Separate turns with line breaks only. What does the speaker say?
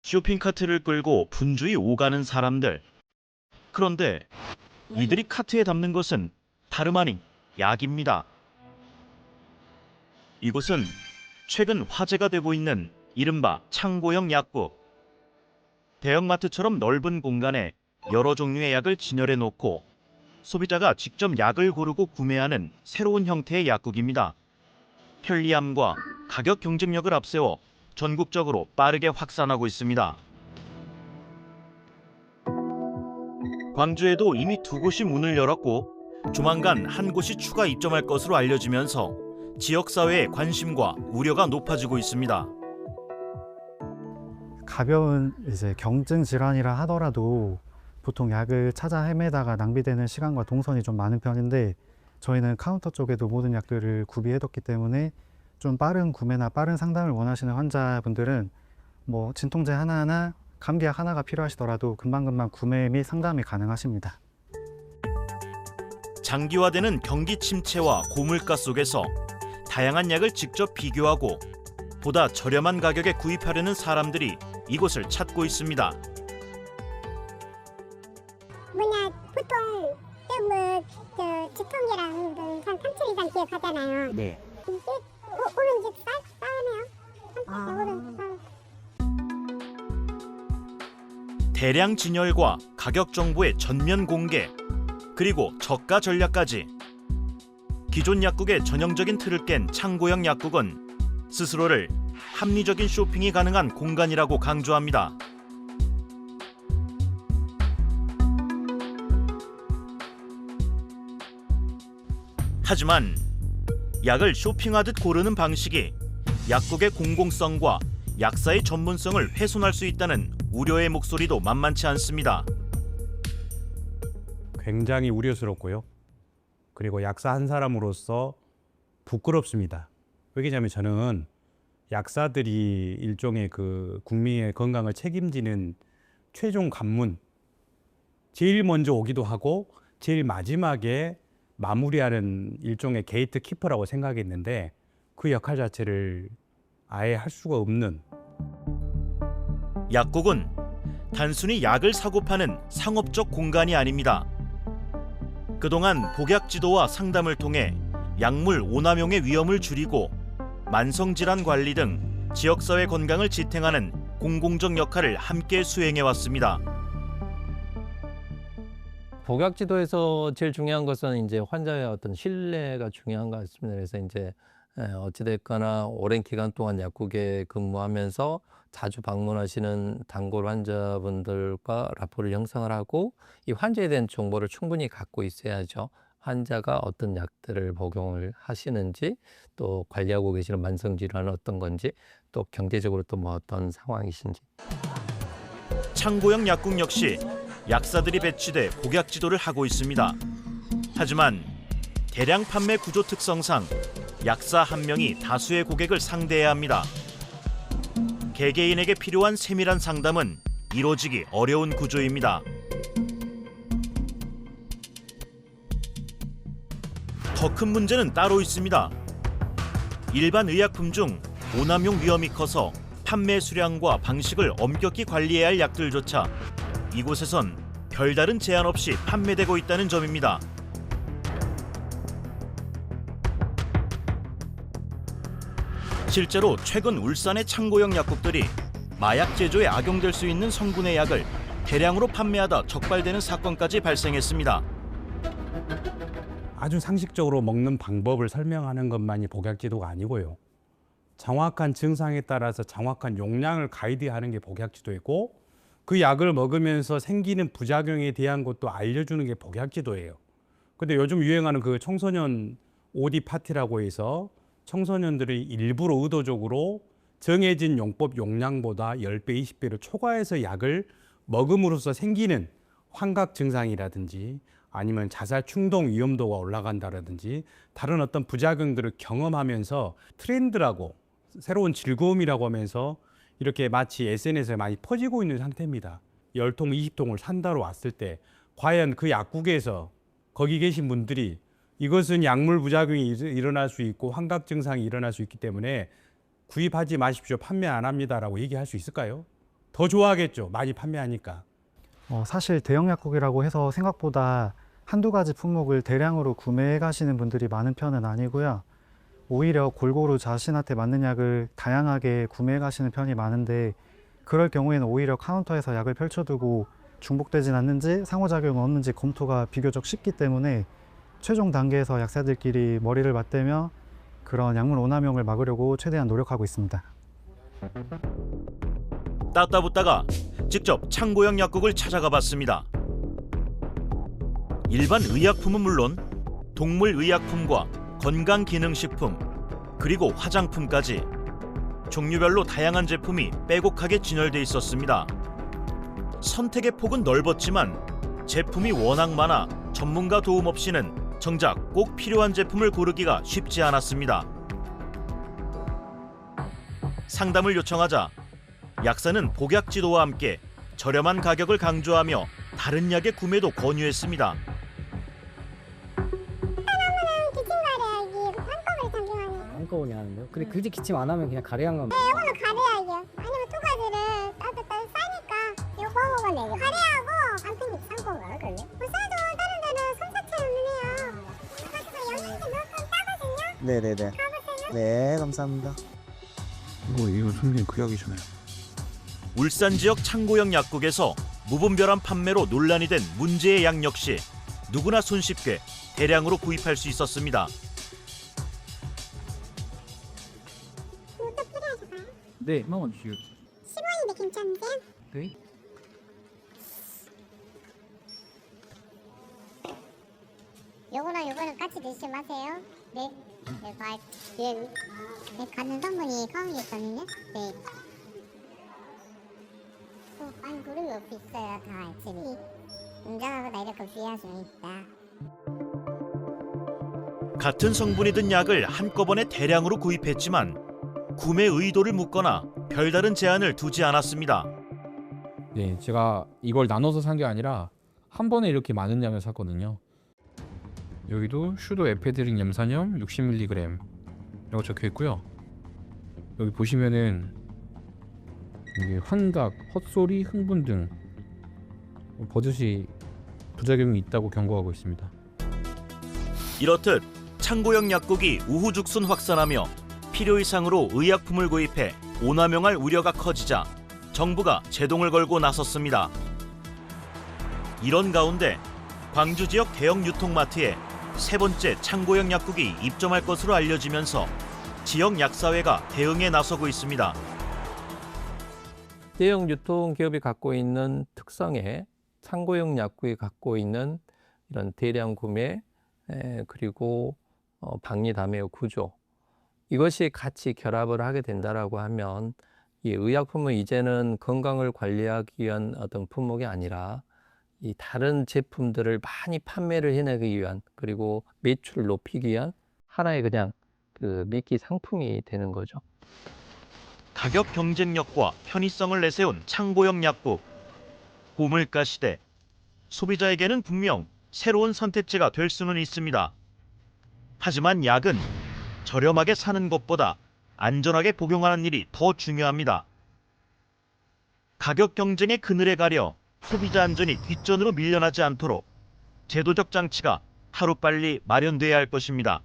쇼핑카트를 끌고 분주히 오가는 사람들. 그런데 이들이 카트에 담는 것은 다름 아닌 약입니다. 이곳은 최근 화제가 되고 있는 이른바 창고형 약국. 대형마트처럼 넓은 공간에 여러 종류의 약을 진열해 놓고 소비자가 직접 약을 고르고 구매하는 새로운 형태의 약국입니다. 편리함과 가격 경쟁력을 앞세워 전국적으로 빠르게 확산하고 있습니다. 광주에도 이미 2곳이 문을 열었고 조만간 한 곳이 추가 입점할 것으로 알려지면서 지역사회의 관심과 우려가 높아지고 있습니다.
가벼운 이제 경증 질환이라 하더라도 보통 약을 찾아 헤매다가 낭비되는 시간과 동선이 좀 많은 편인데, 저희는 카운터 쪽에도 모든 약들을 구비해뒀기 때문에 좀 빠른 구매나 빠른 상담을 원하시는 환자분들은 뭐 진통제 하나하나, 감기약 하나가 필요하시더라도 금방금방 구매 및 상담이 가능하십니다.
장기화되는 경기 침체와 고물가 속에서 다양한 약을 직접 비교하고 보다 저렴한 가격에 구입하려는 사람들이 이곳을 찾고 있습니다.
보통 지통제랑 한 3천 이상 기억하잖아요.
네.
이게 오렌지 싸네요. 오렌지 싸.
대량 진열과 가격 정보의 전면 공개, 그리고 저가 전략까지. 기존 약국의 전형적인 틀을 깬 창고형 약국은 스스로를 합리적인 쇼핑이 가능한 공간이라고 강조합니다. 하지만 약을 쇼핑하듯 고르는 방식이 약국의 공공성과 약사의 전문성을 훼손할 수 있다는 우려의 목소리도 만만치 않습니다.
굉장히 우려스럽고요. 그리고 약사 한 사람으로서 부끄럽습니다. 왜냐하면 저는 약사들이 일종의 그 국민의 건강을 책임지는 최종 관문, 제일 먼저 오기도 하고 제일 마지막에 마무리하는 일종의 게이트 키퍼라고 생각했는데, 그 역할 자체를 아예 할 수가 없는.
약국은 단순히 약을 사고 파는 상업적 공간이 아닙니다. 그동안 복약 지도와 상담을 통해 약물 오남용의 위험을 줄이고 만성질환 관리 등 지역사회 건강을 지탱하는 공공적 역할을 함께 수행해왔습니다.
복약 지도에서 제일 중요한 것은 이제 환자의 어떤 신뢰가 중요한 것 같습니다. 그래서 이제 어찌됐거나 오랜 기간 동안 약국에 근무하면서 자주 방문하시는 단골 환자분들과 라포를 형성을 하고 이 환자에 대한 정보를 충분히 갖고 있어야죠. 환자가 어떤 약들을 복용을 하시는지, 또 관리하고 계시는 만성질환은 어떤 건지, 또 경제적으로 또 뭐 어떤 상황이신지.
창고형 약국 역시 약사들이 배치돼 복약 지도를 하고 있습니다. 하지만 대량 판매 구조 특성상 약사 한 명이 다수의 고객을 상대해야 합니다. 개개인에게 필요한 세밀한 상담은 이루어지기 어려운 구조입니다. 더 큰 문제는 따로 있습니다. 일반 의약품 중 오남용 위험이 커서 판매 수량과 방식을 엄격히 관리해야 할 약들조차 이곳에선 별다른 제한 없이 판매되고 있다는 점입니다. 실제로 최근 울산의 창고형 약국들이 마약 제조에 악용될 수 있는 성분의 약을 대량으로 판매하다 적발되는 사건까지 발생했습니다.
아주 상식적으로 먹는 방법을 설명하는 것만이 복약 지도가 아니고요. 정확한 증상에 따라서 정확한 용량을 가이드하는 게 복약 지도이고, 그 약을 먹으면서 생기는 부작용에 대한 것도 알려주는 게 복약 지도예요. 근데 요즘 유행하는 그 청소년 OD 파티라고 해서 청소년들이 일부러 의도적으로 정해진 용법 용량보다 10배, 20배를 초과해서 약을 먹음으로써 생기는 환각 증상이라든지 아니면 자살 충동 위험도가 올라간다라든지 다른 어떤 부작용들을 경험하면서 트렌드라고, 새로운 즐거움이라고 하면서 이렇게 마치 SNS에 많이 퍼지고 있는 상태입니다. 10통, 20통을 산다로 왔을 때 과연 그 약국에서 거기 계신 분들이 이것은 약물 부작용이 일어날 수 있고 환각 증상이 일어날 수 있기 때문에 구입하지 마십시오, 판매 안 합니다라고 얘기할 수 있을까요? 더 좋아하겠죠. 많이 판매하니까.
사실 대형 약국이라고 해서 생각보다 한두 가지 품목을 대량으로 구매해 가시는 분들이 많은 편은 아니고요. 오히려 골고루 자신한테 맞는 약을 다양하게 구매해 가시는 편이 많은데, 그럴 경우에는 오히려 카운터에서 약을 펼쳐두고 중복되진 않는지 상호작용이 없는지 검토가 비교적 쉽기 때문에 최종 단계에서 약사들끼리 머리를 맞대며 그런 약물 오남용을 막으려고 최대한 노력하고 있습니다.
따따붙다가 직접 창고형 약국을 찾아가 봤습니다. 일반 의약품은 물론 동물 의약품과 건강기능식품, 그리고 화장품까지 종류별로 다양한 제품이 빼곡하게 진열돼 있었습니다. 선택의 폭은 넓었지만 제품이 워낙 많아 전문가 도움 없이는 정작 꼭 필요한 제품을 고르기가 쉽지 않았습니다. 상담을 요청하자 약사는 복약 지도와 함께 저렴한 가격을 강조하며 다른 약의 구매도 권유했습니다.
기침 가래약이 한꺼번에 잠기만해.
한꺼번에 하는데요? 근데 굳이 기침 안 하면 그냥 가래약 만
이거는 가래약이요. 아니면 두 가지를 따뜻따뜻 싸니까 이거 먹어보네. 이거 가래하고 안팽이 싼 건가요, 그러면? 싸도 다른 데는 3, 4,000원은 해요. 그래서 영양제 몇 건 따거든요.
네네네.
가보세요.
네, 감사합니다.
이거 선생님 그 약이잖아요.
울산 지역 창고형 약국에서 무분별한 판매로 논란이 된 문제의 약 역시 누구나 손쉽게 대량으로 구입할 수 있었습니다.
이것도 필요하실까요?
네, 한번 주시고.
10원인데 괜찮으세요?
네.
요거는 같이 드시지 마세요. 네. 네, 네, 가는 성분이 가운데 있거든요. 네. 아니, 그런 거 비싸요, 다 알지. 운전하고다 이렇게 비할 수 있다.
같은 성분이 든 약을 한꺼번에 대량으로 구입했지만 구매 의도를 묻거나 별다른 제한을 두지 않았습니다.
네, 제가 이걸 나눠서 산 게 아니라 한 번에 이렇게 많은 양을 샀거든요. 여기도 슈도 에페드린 염산염 60mg 라고 적혀 있고요. 여기 보시면은 이게 환각, 헛소리, 흥분 등 버젓이 부작용이 있다고 경고하고 있습니다.
이렇듯 창고형 약국이 우후죽순 확산하며 필요 이상으로 의약품을 구입해 오남용할 우려가 커지자 정부가 제동을 걸고 나섰습니다. 이런 가운데 광주 지역 대형 유통마트에 세 번째 창고형 약국이 입점할 것으로 알려지면서 지역 약사회가 대응에 나서고 있습니다.
대형 유통기업이 갖고 있는 특성에 창고형 약국이 갖고 있는 이런 대량 구매 그리고 박리담회의 구조, 이것이 같이 결합을 하게 된다라고 하면 이 의약품은 이제는 건강을 관리하기 위한 어떤 품목이 아니라 이 다른 제품들을 많이 판매를 해내기 위한, 그리고 매출을 높이기 위한 하나의 그냥 그 미끼 상품이 되는 거죠.
가격 경쟁력과 편의성을 내세운 창고형 약국. 고물가 시대, 소비자에게는 분명 새로운 선택지가 될 수는 있습니다. 하지만 약은 저렴하게 사는 것보다 안전하게 복용하는 일이 더 중요합니다. 가격 경쟁의 그늘에 가려 소비자 안전이 뒷전으로 밀려나지 않도록 제도적 장치가 하루빨리 마련돼야 할 것입니다.